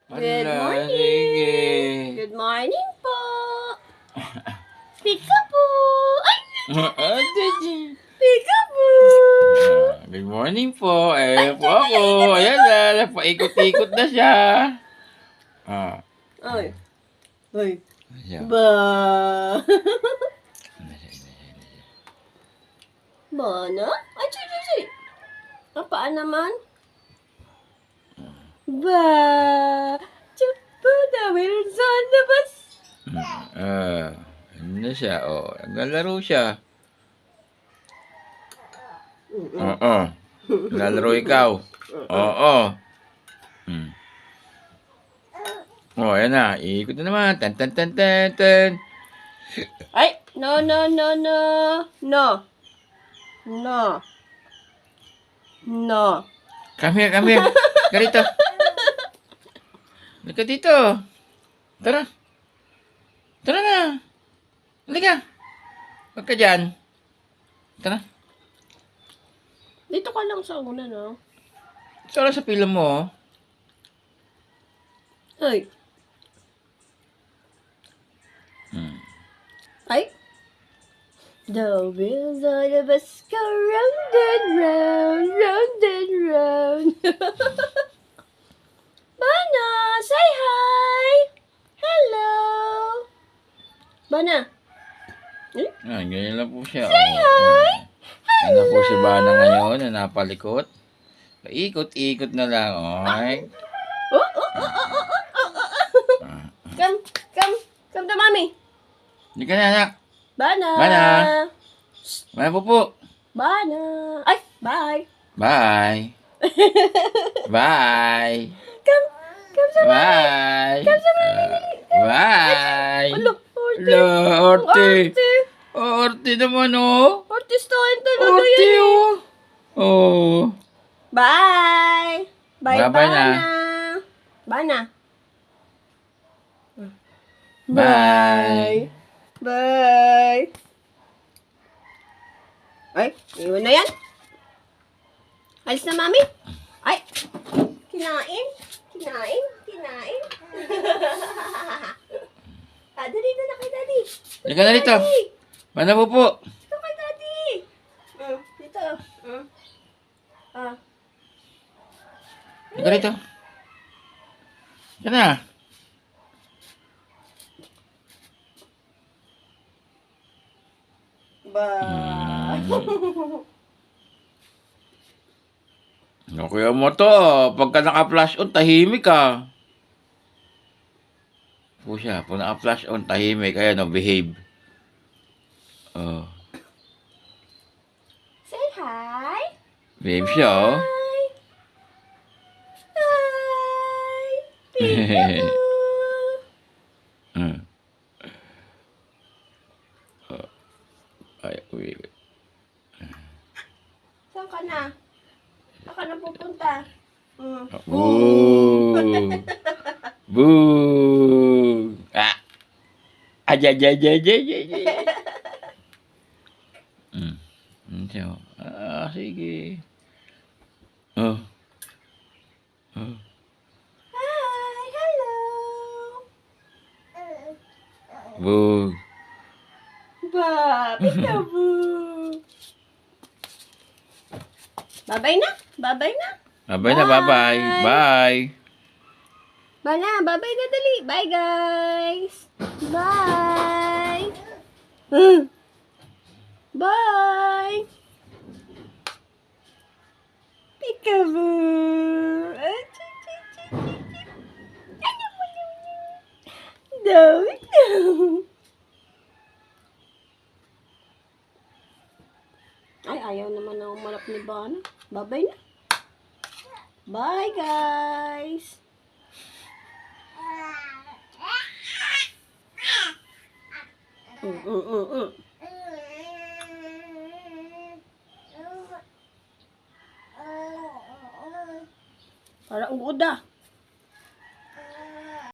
Good Ala, morning. sige. Good morning po. Peekaboo. Ay, peekaboo. Good morning po. Ayan po ako. Ayan na, paikot-ikot na siya. Ah. Ay. Ay. Ayan. Ba. Mana? Ay, chay. Apaan naman? Ba. Chupa na Wilson na bas. Ano na siya? Oh, naglalaro siya. Oo. Naglalaro ikaw. Oo. Hmm. Oh, ayan na. Iikot na naman. Tan tan tan tan tan. Ay, no. No. Come here, come here. Ganito. Halika dito. Tara. Tara na. Halika. Huwag ka dyan. Tara. Dito ka lang sa una, no? Tara sa pila mo. Ay. Ay. The wheels on the bus go round and round, round and round. Bana, say hi. Hello. Bana. Ganyan lang po siya. Say hi. Yan na po si Bana ngayon na napalikot. Ikot-ikot na lang. Okay. Come to mommy. Hindi ka na, anak. Bana. Bana. Bana po. Bana. Ay, bye. Bye. Bye. Come sa mommy. Bye. Come sa mommy. Bye. Alo, Orte. Hello, Orte. Orte. Orte naman, oh. Ortistahin talaga Orte, yan. oh. Oh. Bye. Bye, Bye-bye na. Bana. Bye. Bye. Ay, iwan na yan. Alis na, mami. Ay, kinain. Dali na kay daddy. Halika na dito. Bana po. Dito kay daddy. Dito. Halika dito. Halika na. Bye. Okay mo to. Pagka naka-flash on, tahimik ka. Po siya. Pag naka-flash on, tahimik. Kaya no, behave. Oh. Say hi. Behave siya, oh. Hi. Peekaboo. Ay, uy. Saan ka na? Saan ka na pupunta? Boo! Boo! Ah! Ajajajajajaj! Siya. Sige. Oh. Hi. Hello. Boo! Peekaboo. Bye-bye na. Bye-bye na, Bye. bye-bye. Bye! Bana, bye-bye na dali. Bye, guys. Bye. Bye. Peekaboo. No. Ay, ayaw naman na umarap ni Bana. Bye-bye na. Bye, guys. Parang uda.